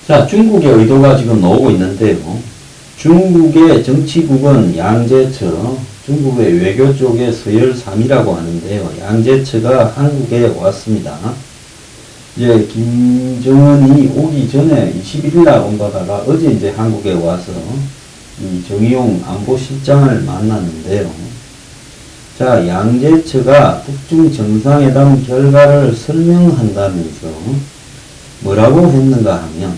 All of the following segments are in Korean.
자, 중국의 의도가 지금 나오고 있는데요. 중국의 정치국은 양제처, 중국의 외교 쪽에 서열3이라고 하는데요. 양제처가 한국에 왔습니다. 이제 김정은이 오기 전에 21일 날 온 거다가 어제 이제 한국에 와서 이 정의용 안보실장을 만났는데요. 자, 양제처가 북중 정상회담 결과를 설명한다면서 뭐라고 했는가 하면,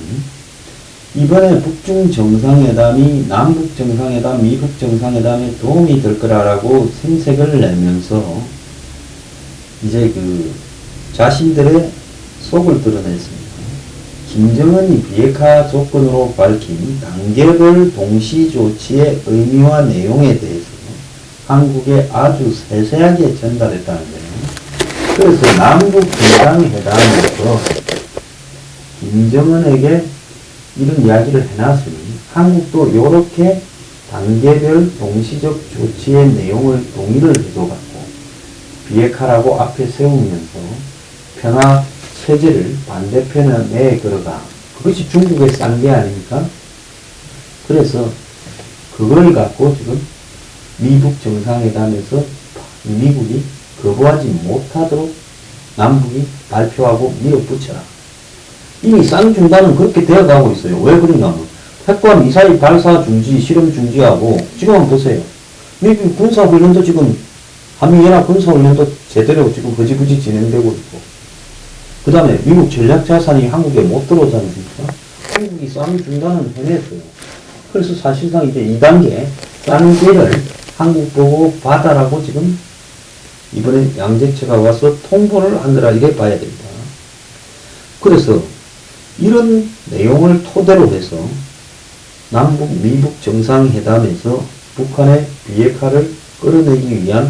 이번에 북중 정상회담이 남북 정상회담, 미북 정상회담에 도움이 될 거라고 생색을 내면서 이제 자신들의 속을 드러냈습니다. 김정은이 비핵화 조건으로 밝힌 단계별 동시 조치의 의미와 내용에 대해서 한국에 아주 세세하게 전달했다는데요. 그래서 남북 정상회담에서 김정은에게 이런 이야기를 해놨으니 한국도 이렇게 단계별 동시적 조치의 내용을 동의를 해줘갖고 비핵화라고 앞에 세우면서 평화 체제를 반대편에 내걸어가. 그것이 중국의 싼 게 아닙니까? 그래서 그걸 갖고 지금 미북 정상회담에서 미국이 거부하지 못하도록 남북이 발표하고 밀어붙여라. 이미 쌍중단은 그렇게 되어가고 있어요. 왜 그러냐면 핵과 미사일 발사 중지, 실험 중지하고 지금 한번 보세요. 미국 군사훈련도 지금 한미연합 군사훈련도 제대로 지금 흐지부지 진행되고 있고, 그 다음에 미국 전략자산이 한국에 못 들어오지 않습니까? 한국이 쌍중단은 해냈어요. 그래서 사실상 이제 2단계 쌍계를 한국 보고 받아라고 지금 이번에 양제처가 와서 통보를 한 거라 이래 봐야 됩니다. 그래서 이런 내용을 토대로 해서 남북, 미북 정상회담에서 북한의 비핵화를 끌어내기 위한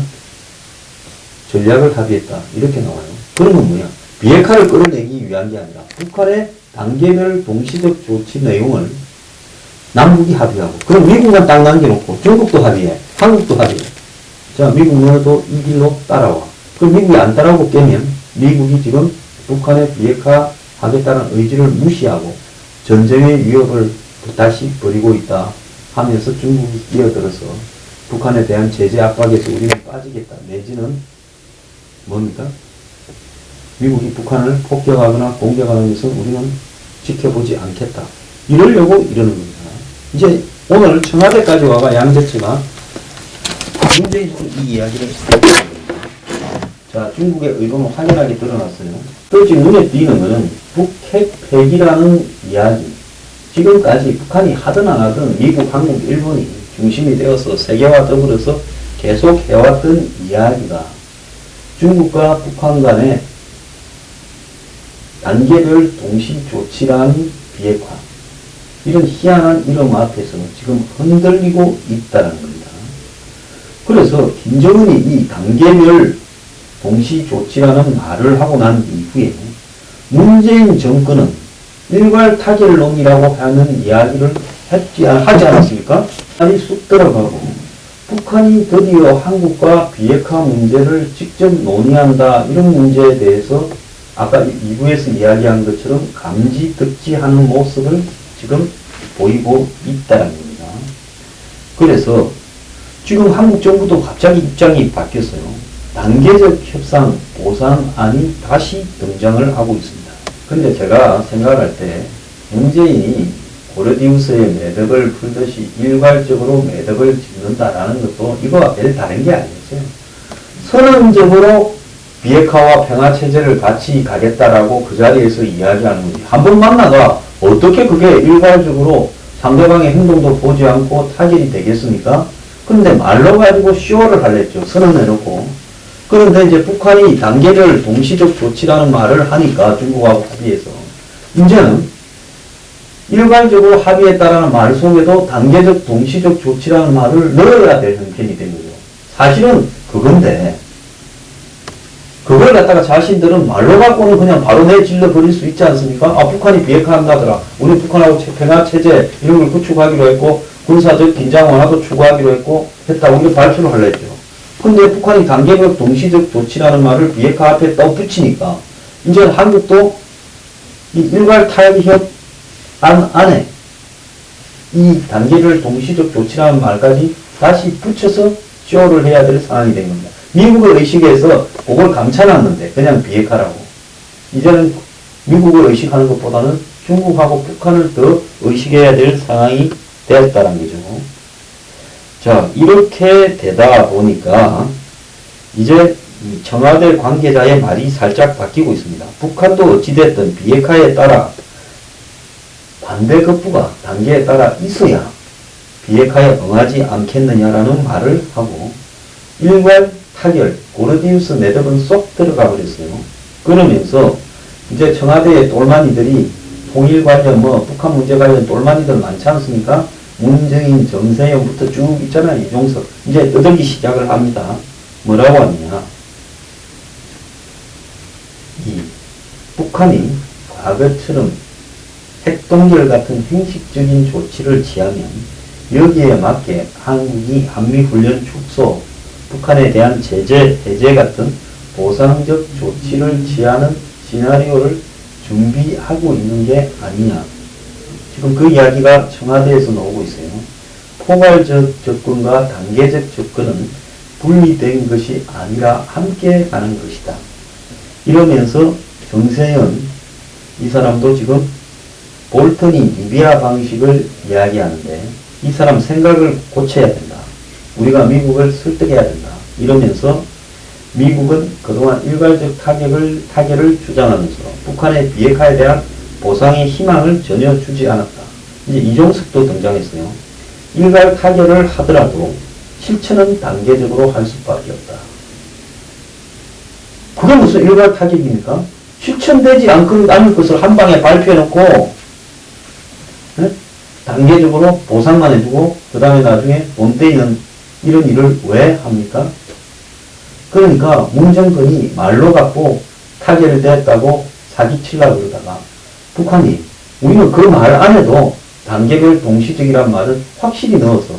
전략을 합의했다. 이렇게 나와요. 그러면 뭐야? 비핵화를 끌어내기 위한 게 아니라 북한의 단계별 동시적 조치 내용을 남북이 합의하고, 그럼 미국만 딱 남겨놓고 중국도 합의해, 한국도 합의해. 자, 미국 너도 이 길로 따라와. 그럼 미국이 안 따라오고 깨면 미국이 지금 북한의 비핵화 하겠다는 의지를 무시하고 전쟁의 위협을 다시 벌이고 있다 하면서 중국이 끼어들어서 북한에 대한 제재 압박에서 우리는 빠지겠다. 내지는 뭡니까? 미국이 북한을 폭격하거나 공격하는 것은 우리는 지켜보지 않겠다. 이러려고 이러는 겁니다. 이제 오늘 청와대까지 와가 양제처가 문재인 이 이야기를 했습니다. 자, 중국의 의도는 확연하게 드러났어요. 또 지금 눈에 띄는 것은 북핵 폐기라는 이야기. 지금까지 북한이 하든 안 하든 미국, 한국, 일본이 중심이 되어서 세계와 더불어서 계속 해왔던 이야기가 중국과 북한 간의 단계별 동시 조치라는 비핵화, 이런 희한한 이름 앞에서 지금 흔들리고 있다는 겁니다. 그래서 김정은이 이 단계별 동시 조치라는 말을 하고 난 이후에 문재인 정권은 일괄 타결론이라고 하는 이야기를 하지 않았습니까? 아니 쑥 들어가고 북한이 드디어 한국과 비핵화 문제를 직접 논의한다, 이런 문제에 대해서 아까 2부에서 이야기한 것처럼 감지덕지하는 모습을 지금 보이고 있다는 겁니다. 그래서 지금 한국 정부도 갑자기 입장이 바뀌었어요. 단계적 협상 보상안이 다시 등장을 하고 있습니다. 근데 제가 생각할 때 문재인이 고르디우스의 매듭을 풀듯이 일괄적으로 매듭을 짓는다라는 것도 이거와 별 다른 게 아니었어요. 선언적으로 비핵화와 평화체제를 같이 가겠다라고 그 자리에서 이야기하는 거지. 한번 만나가 어떻게 그게 일괄적으로 상대방의 행동도 보지 않고 타결이 되겠습니까? 그런데 말로 가지고 쇼를 하랬죠. 선언해놓고. 그런데 이제 북한이 단계별 동시적 조치라는 말을 하니까 중국하고 합의해서 이제는 일괄적으로 합의했다라는 말 속에도 단계적 동시적 조치라는 말을 넣어야 될 형편이 된 거죠. 사실은 그건데 그걸 갖다가 자신들은 말로 갖고는 그냥 바로 내질러 버릴 수 있지 않습니까? 아, 북한이 비핵화한다더라. 우리 북한하고 평화체제 이런 걸 구축하기로 했고 군사적 긴장 완화도 추구하기로 했다고 이렇게 발표를 하려 했죠. 근데 북한이 단계별 동시적 조치라는 말을 비핵화 앞에 떠붙이니까 이제 한국도 이 일괄 타협 안에 이 단계별 동시적 조치라는 말까지 다시 붙여서 쇼를 해야 될 상황이 된 겁니다. 미국을 의식해서 그걸 감춰놨는데 그냥 비핵화라고. 이제는 미국을 의식하는 것보다는 중국하고 북한을 더 의식해야 될 상황이 되었다는 거죠. 자, 이렇게 되다 보니까 이제 청와대 관계자의 말이 살짝 바뀌고 있습니다. 북한도 어찌됐든 비핵화에 따라 반대 거부가 단계에 따라 있어야 비핵화에 응하지 않겠느냐라는 말을 하고 일괄 타결, 고르디우스 매듭은 쏙 들어가 버렸어요. 그러면서 이제 청와대의 똘마니들이 통일 관련 북한 문제 관련 똘마니들 많지 않습니까? 문재인, 정세현부터 쭉 있잖아요. 이종석. 이제 떠들기 시작을 합니다. 뭐라고 하느냐. 이 북한이 과거처럼 핵동결 같은 형식적인 조치를 취하면 여기에 맞게 한국이 한미훈련 축소, 북한에 대한 제재, 해제 같은 보상적 조치를 취하는 시나리오를 준비하고 있는 게 아니냐. 지금 그 이야기가 청와대에서 나오고 있어요. 포괄적 접근과 단계적 접근은 분리된 것이 아니라 함께 가는 것이다. 이러면서 정세현 이 사람도 지금 볼턴이 리비아 방식을 이야기하는데 이 사람 생각을 고쳐야 된다. 우리가 미국을 설득해야 된다. 이러면서 미국은 그동안 일괄적 타결을 주장하면서 북한의 비핵화에 대한 보상의 희망을 전혀 주지 않았다. 이제 이종석도 등장했어요. 일괄 타결을 하더라도 실천은 단계적으로 할 수밖에 없다. 그게 무슨 일괄 타결입니까? 실천되지 않을 것을 한 방에 발표해놓고 네? 단계적으로 보상만 해주고 그 다음에 나중에 돈 떼이는 이런 일을 왜 합니까? 그러니까 문정권이 말로 갖고 타결됐다고 사기치려고 그러다가 북한이 우리는 그 말 안에도 단계별 동시적이란 말을 확실히 넣어서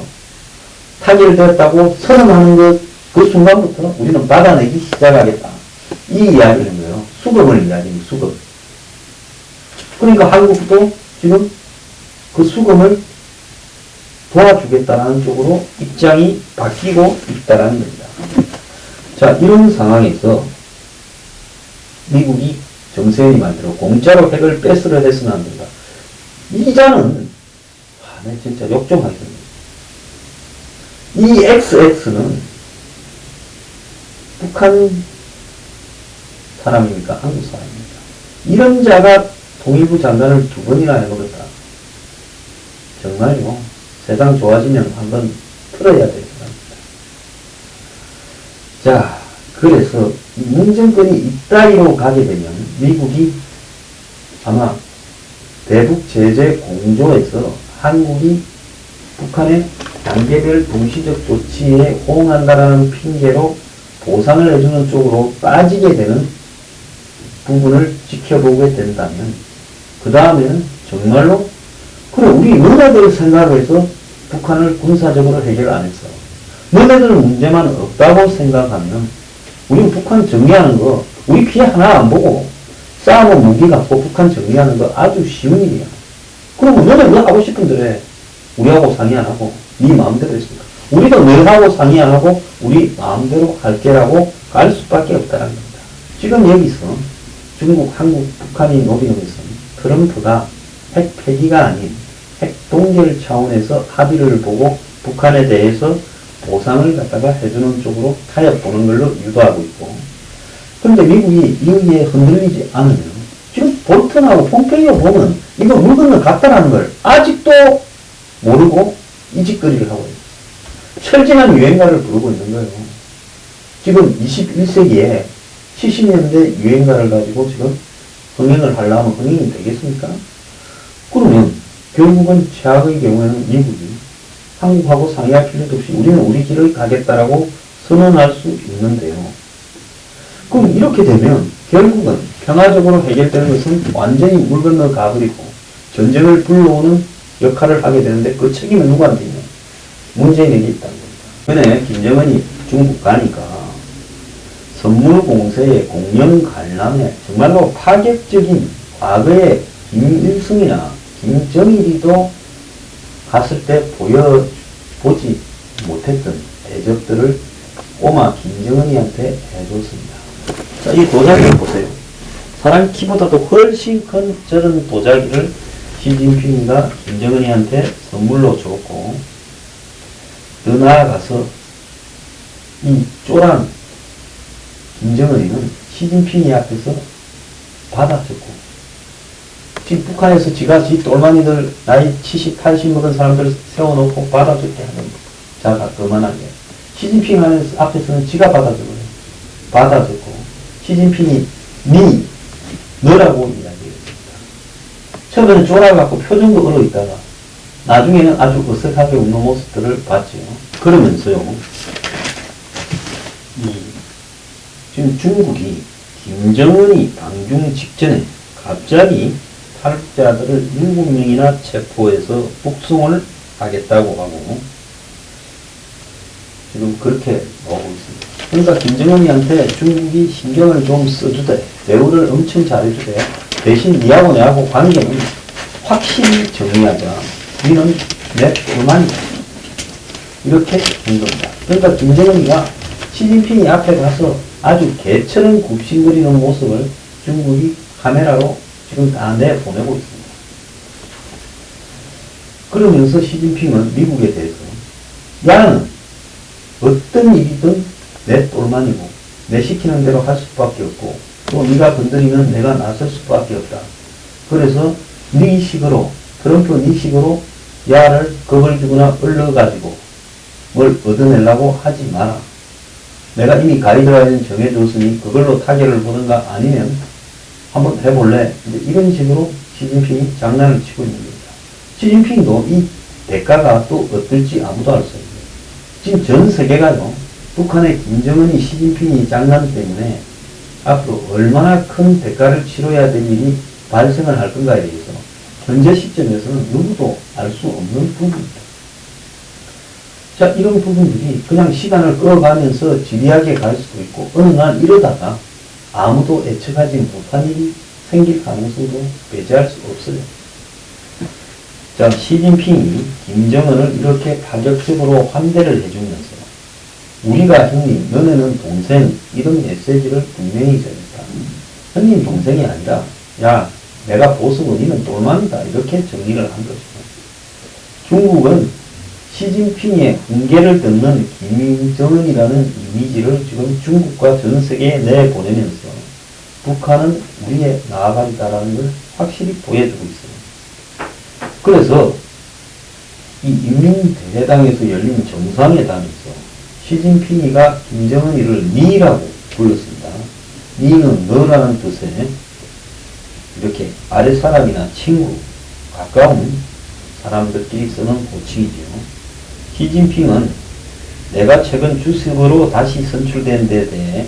타결됐다고 선언하는 것 그 순간부터 우리는 받아내기 시작하겠다. 이 이야기는 거예요. 수급을 이야기합니다. 수급. 그러니까 한국도 지금 그 수급을 도와주겠다는 쪽으로 입장이 바뀌고 있다는 겁니다. 자, 이런 상황에서 미국이 정세현이 말대로 공짜로 핵을 뺏으려 해서는 안 된다. 이자는 내 진짜 욕 좀 하겠습니다. 이 XX는 북한 사람입니까? 한국 사람입니까? 이런 자가 통일부 장관을 2번이나 해먹었다. 정말요. 세상 좋아지면 한번 풀어야 될 것 같습니다. 자, 그래서 문정권이 이따위로 가게 되면 미국이 아마 대북 제재 공조에서 한국이 북한의 단계별 동시적 조치에 호응한다라는 핑계로 보상을 해주는 쪽으로 빠지게 되는 부분을 지켜보게 된다면 그 다음에는 정말로 그래 우리 너네들 생각해서 북한을 군사적으로 해결 안 했어. 너네들 문제만 없다고 생각하면 우리는 북한 정리하는 거 우리 피해 하나 안 보고 싸움은 무기 갖고 북한 정리하는 거 아주 쉬운 일이야. 그러면 너네 뭐 하고 싶은 대로 해. 우리하고 상의 안 하고 네 마음대로 했습니다. 우리도 너하고 상의 안 하고 우리 마음대로 할게라고 갈 수밖에 없다는 겁니다. 지금 여기서 중국, 한국, 북한이 노리는 것은 트럼프가 핵 폐기가 아닌 핵 동결 차원에서 합의를 보고 북한에 대해서 보상을 갖다가 해주는 쪽으로 타협 보는 걸로 유도하고 있고 그런데 미국이 여기에 흔들리지 않으면 지금 볼턴하고 폼페이오 보면 이거 물 건너 갔다라는 걸 아직도 모르고 이 짓거리를 하고 있어요. 철진한 유행가를 부르고 있는 거예요. 지금 21세기에 70년대 유행가를 가지고 지금 흥행을 하려면 흥행이 되겠습니까? 그러면 결국은 최악의 경우에는 미국이 한국하고 상의할 필요도 없이 우리는 우리 길을 가겠다라고 선언할 수 있는데요. 그럼 이렇게 되면 결국은 평화적으로 해결되는 것은 완전히 물 건너 가버리고 전쟁을 불러오는 역할을 하게 되는데 그 책임은 누구한테 있냐? 문재인에게 있다는 겁니다. 이번에 김정은이 중국 가니까 선물 공세에 공영 관람에 정말로 파격적인 과거에 김일성이나 김정일이도 갔을 때 보지 못했던 대접들을 꼬마 김정은이한테 해줬습니다. 자, 이 도자기를 보세요. 사람 키보다도 훨씬 큰 저런 도자기를 시진핑이가 김정은이한테 선물로 줬고, 더 나아가서 이 쪼란 김정은이는 시진핑이 앞에서 받아줬고, 지금 북한에서 지가 지 똘마니들 나이 70, 80 먹은 사람들 세워놓고 받아줬게 하는 자가 그만하게. 시진핑 앞에서는 지가 받아주고, 받아줬고, 시진핑이 너라고 이야기했습니다. 처음에는 쫄아갖고 표정도 얼어 있다가, 나중에는 아주 어색하게 웃는 모습들을 봤죠. 그러면서요, 지금 중국이 김정은이 방중 직전에 갑자기 탈북자들을 7명이나 체포해서 북송을 하겠다고 하고 지금 그렇게 나오고 있습니다. 그러니까 김정은이한테 중국이 신경을 좀 써주되, 대우를 엄청 잘해주되, 대신 니하고 내하고 관계는 확실히 정리하자. 니는 내 불만이다. 이렇게 된 겁니다. 그러니까 김정은이가 시진핑이 앞에 가서 아주 개처럼 굽신거리는 모습을 중국이 카메라로 지금 다 내보내고 있습니다. 그러면서 시진핑은 미국에 대해서 야는 어떤 일이든 내 똘만이고 내 시키는 대로 할 수밖에 없고 또 네가 건드리면 내가 나설 수밖에 없다. 그래서 네 식으로 트럼프 네 식으로 야를 겁을 주거나 얼러가지고 뭘 얻어내려고 하지 마라. 내가 이미 가이드라인 정해줬으니 그걸로 타결을 보든가 아니면 한번 해볼래? 이제 이런 식으로 시진핑이 장난을 치고 있는 겁니다. 시진핑도 이 대가가 또 어떨지 아무도 알 수 없어요. 지금 전 세계가요, 북한의 김정은이 시진핑이 장난 때문에 앞으로 얼마나 큰 대가를 치러야 될 일이 발생을 할 건가에 대해서 현재 시점에서는 누구도 알 수 없는 부분입니다. 자, 이런 부분들이 그냥 시간을 끌어가면서 지리하게 갈 수도 있고, 어느 날 이러다가 아무도 예측하지 못한 일이 생길 가능성도 배제할 수 없어요. 자, 시진핑이 김정은을 이렇게 파격적으로 환대를 해주면서 우리가 형님, 너네는 동생, 이런 메시지를 분명히 전했다. 형님 동생이 아니라 야, 내가 보수고 니는 똘망이다. 이렇게 정리를 한 거죠. 중국은 시진핑의 훈계를 듣는 김정은이라는 이미지를 지금 중국과 전 세계에 내보내면서 북한은 우리의 나아간다라는 걸 확실히 보여주고 있어요. 그래서 이 인민대회당에서 열린 정상회담에서 시진핑이가 김정은이를 니라고 불렀습니다. 니는 너라는 뜻에 이렇게 아랫사람이나 친구, 가까운 사람들끼리 쓰는 호칭이죠. 시진핑은 내가 최근 주석으로 다시 선출된 데 대해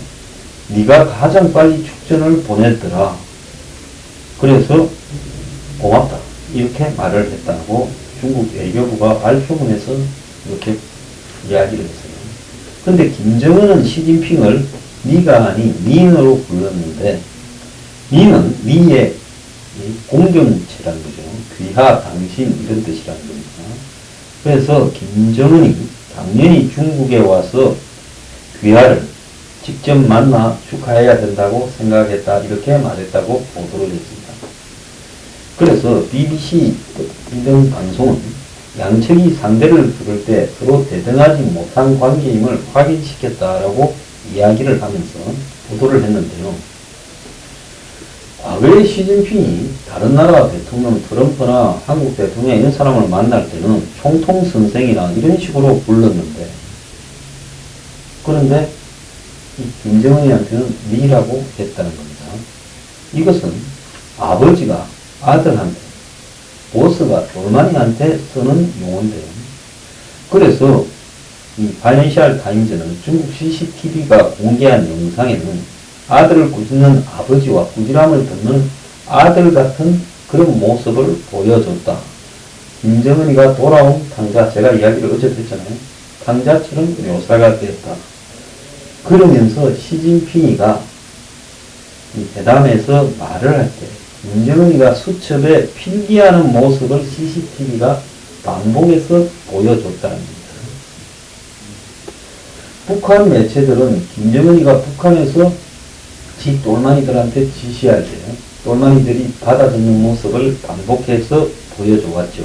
네가 가장 빨리 축전을 보냈더라. 그래서 고맙다. 이렇게 말을 했다고 중국 외교부가 발표문에서 이렇게 이야기를 했어요. 그런데 김정은은 시진핑을 니가 아닌 니으로 불렀는데 니는 니의 공경체라는 거죠. 귀하, 당신 이런 뜻이라는 겁니다. 그래서 김정은이 당연히 중국에 와서 귀하를 직접 만나 축하해야 된다고 생각했다. 이렇게 말했다고 보도를 했습니다. 그래서 BBC 이런 방송은 양측이 상대를 부를 때 서로 대등하지 못한 관계임을 확인시켰다라고 이야기를 하면서 보도를 했는데요. 과거에 시진핑이 다른 나라 대통령 트럼프나 한국 대통령 이런 사람을 만날 때는 총통 선생이나 이런 식으로 불렀는데, 그런데 이 김정은이한테는 니라고 했다는 겁니다. 이것은 아버지가 아들한테, 보스가 돌만이한테 쓰는 용어인데요. 그래서 이 파이낸셜 타임즈는 중국 CCTV가 공개한 영상에는 아들을 꾸짖는 아버지와 꾸지람을 듣는 아들 같은 그런 모습을 보여줬다. 김정은이가 돌아온 탕자, 제가 이야기를 어제도 했잖아요. 탕자처럼 묘사가 됐다. 그러면서 시진핑이가 이 회담에서 말을 할 때 김정은이가 수첩에 필기하는 모습을 CCTV가 반복해서 보여줬다는 겁니다. 북한 매체들은 김정은이가 북한에서 지 똘마니들한테 지시할 때 똘마니들이 받아 듣는 모습을 반복해서 보여줘왔죠.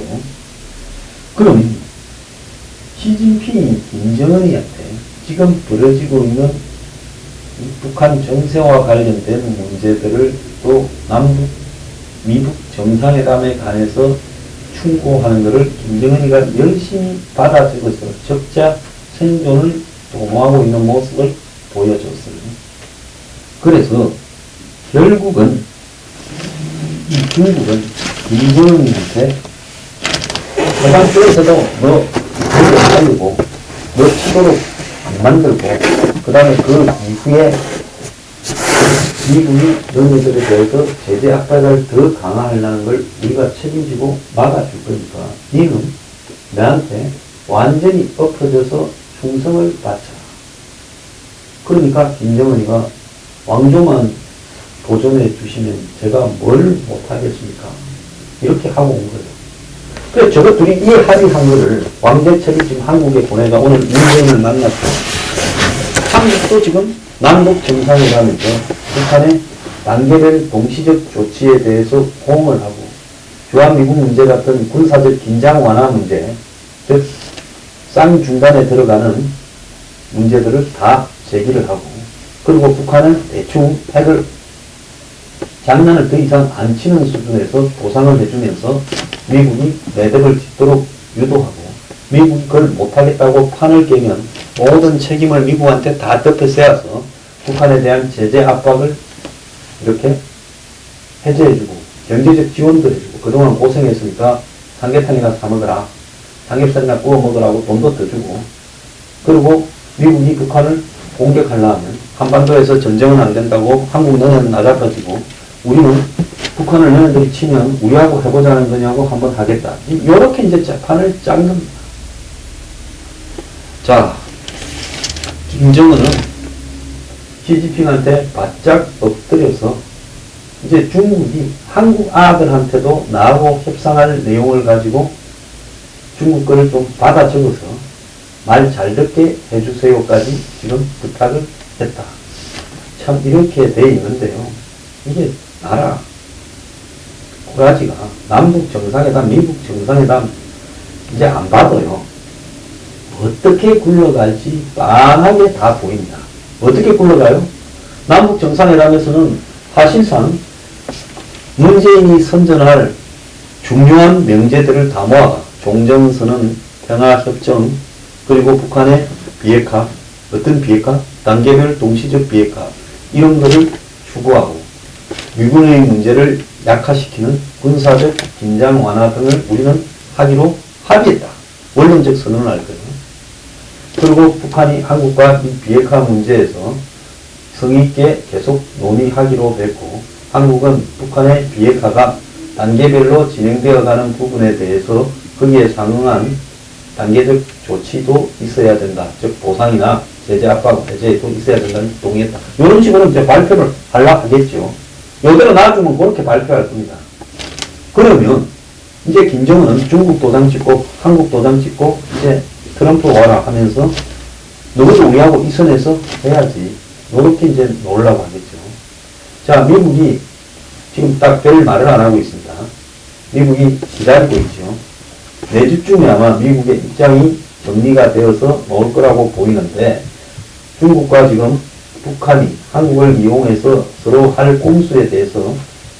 그럼 시진핑이 김정은이한테 지금 벌어지고 있는 북한 정세와 관련된 문제들을 또 남북, 미북 정상회담에 관해서 충고하는 것을 김정은이가 열심히 받아 적어서 적자 생존을 도모하고 있는 모습을 보여줬어요. 그래서 결국은 이 중국은 김정은이한테 해방쪽에서도 너 이걸 살리고 너 치도록 안 만들고 그 다음에 그 이후에 미국이 너희들에 대해서 제재 압박을 더 강화하려는 걸 우리가 책임지고 막아줄 거니까 니는 나한테 완전히 엎어져서 충성을 바쳐라. 그러니까 김정은이가 왕조만 도전해 주시면 제가 뭘 못하겠습니까? 이렇게 하고 온 거예요. 그래서 저것들이 이 합의한 거를 왕제철이 지금 한국에 보내가 오늘 문재인을 만났고 한국도 지금 남북 정상회담에서 북한의 단계별 동시적 조치에 대해서 호응을 하고 주한미군 문제 같은 군사적 긴장 완화 문제, 즉 쌍중간에 들어가는 문제들을 다 제기를 하고 그리고 북한은 대충 핵을 장난을 더 이상 안 치는 수준에서 보상을 해주면서 미국이 매듭을 짓도록 유도하고 미국이 그걸 못하겠다고 판을 깨면 모든 책임을 미국한테 다 덮어씌워서 북한에 대한 제재 압박을 이렇게 해제해주고 경제적 지원도 해주고 그동안 고생했으니까 삼계탕이나 사 먹어라. 삼겹살이나 구워 먹으라고 돈도 더 주고 그리고 미국이 북한을 공격하려면 한반도에서 전쟁은 안 된다고 한국 너네는 나잡아지고 우리는 북한을 너네들이 치면 우리하고 해보자는 거냐고 한번 하겠다. 이렇게 이제 판을 짠 겁니다. 자, 김정은은 시진핑한테 바짝 엎드려서 이제 중국이 한국 아들한테도 나하고 협상할 내용을 가지고 중국 거를 좀 받아 적어서 말 잘 듣게 해주세요까지 지금 부탁을 했다. 참 이렇게 돼 있는데요. 이게 나라 꼬라지가 남북 정상회담, 미국 정상회담 이제 안 받아요. 어떻게 굴러갈지 뻔하게 다 보입니다. 어떻게 굴러가요? 남북 정상회담에서는 사실상 문재인이 선전할 중요한 명제들을 다 모아가 종전선언, 평화협정, 그리고 북한의 비핵화, 어떤 비핵화? 단계별 동시적 비핵화 이런 것을 추구하고 미군의 문제를 약화시키는 군사적 긴장 완화 등을 우리는 하기로 합의했다. 원론적 선언을 할 거예요. 그리고 북한이 한국과 이 비핵화 문제에서 성의있게 계속 논의하기로 했고 한국은 북한의 비핵화가 단계별로 진행되어가는 부분에 대해서 거기에 상응한 단계적 조치도 있어야 된다. 즉 보상이나 제재 압박 해제도 있어야 된다는 동의했다. 이런 식으로 이제 발표를 하려고 하겠죠. 여기로 놔주면 그렇게 발표할 겁니다. 그러면 이제 김정은은 중국 도장 찍고 한국 도장 찍고 이제 트럼프 와라 하면서 너희도 우리하고 이 선에서 해야지. 이렇게 이제 놓으려고 하겠죠. 자, 미국이 지금 딱 별 말을 안 하고 있습니다. 미국이 기다리고 있죠. 내주쯤에 아마 미국의 입장이 정리가 되어서 나올 거라고 보이는데 중국과 지금 북한이 한국을 이용해서 서로 할 꼼수에 대해서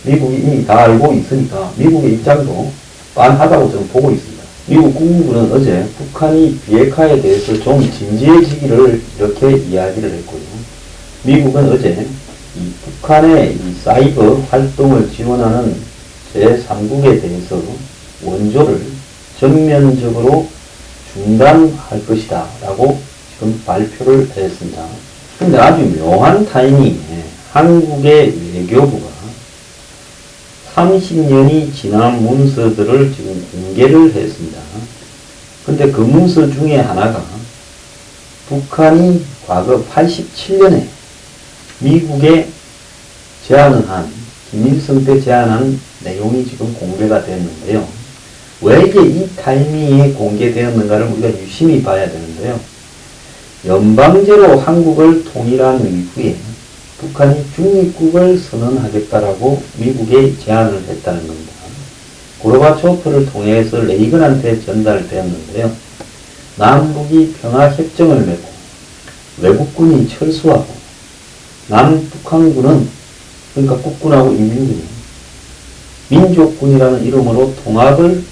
미국이 이미 다 알고 있으니까 미국의 입장도 빤하다고 저는 보고 있습니다. 미국 국무부는 어제 북한이 비핵화에 대해서 좀 진지해지기를 이렇게 이야기를 했고요. 미국은 어제 이 북한의 이 사이버 활동을 지원하는 제3국에 대해서 원조를 전면적으로 중단할 것이다 라고 지금 발표를 했습니다. 근데 아주 묘한 타이밍에 한국의 외교부가 30년이 지난 문서들을 지금 공개를 했습니다. 근데 그 문서 중에 하나가 북한이 과거 87년에 미국에 제안을 한 김일성 때 제안한 내용이 지금 공개가 됐는데요. 왜 이게 이 타이밍에 공개되었는가를 우리가 유심히 봐야 되는데요. 연방제로 한국을 통일한 이후에 북한이 중립국을 선언하겠다라고 미국에 제안을 했다는 겁니다. 고르바초프를 통해서 레이건한테 전달되었는데요. 남북이 평화협정을 맺고 외국군이 철수하고 남북한군은 그러니까 국군하고 인민군이 민족군이라는 이름으로 통합을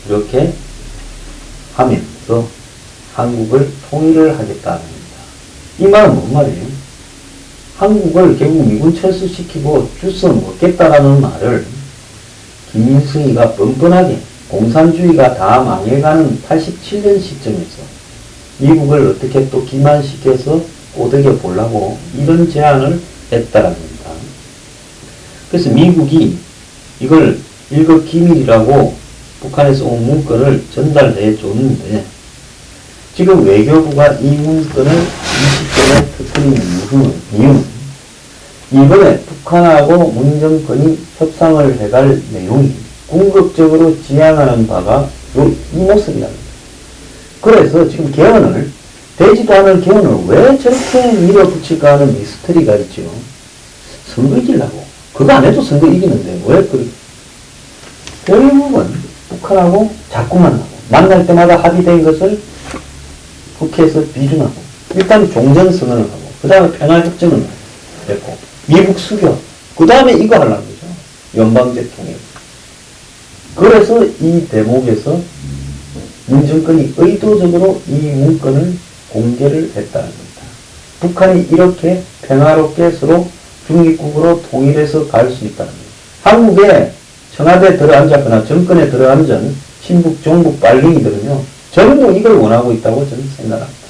이렇게 하면서 한국을 통일을 하겠다는 겁니다. 이 말은 뭔 말이에요? 한국을 결국 미군 철수시키고 주워 먹겠다라는 말을 김일성이가 뻔뻔하게 공산주의가 다 망해가는 87년 시점에서 미국을 어떻게 또 기만시켜서 꼬드겨 보려고 이런 제안을 했다는 겁니다. 그래서 미국이 이걸 일거기밀이라고 북한에서 온 문건을 전달해 줬는데 지금 외교부가 이 문건을 20전에 터뜨린 이유는 이번에 북한하고 문정권이 협상을 해갈 내용이 궁극적으로 지향하는 바가 이 모습이라는 거예요. 그래서 지금 개헌을 되지도 않을 개헌을 왜 저렇게 밀어붙일까 하는 미스터리가 있죠. 선거 이기려고. 그거 안 해도 선거 이기는데 왜 그래? 결국은 북한하고 자꾸 만나고 만날 때마다 합의된 것을 국회에서 비준하고 일단 종전선언을 하고 그 다음에 평화협정을 했고 미국 수교 그 다음에 이거 하려는 거죠. 연방제 통일. 그래서 이 대목에서 문정권이 의도적으로 이 문건을 공개를 했다는 겁니다. 북한이 이렇게 평화롭게 서로 중립국으로 통일해서 갈 수 있다는 거예요. 한국에 청와대에 들어앉았거나 정권에 들어앉은 친북, 종북, 빨갱이들은요. 전부 이걸 원하고 있다고 저는 생각합니다.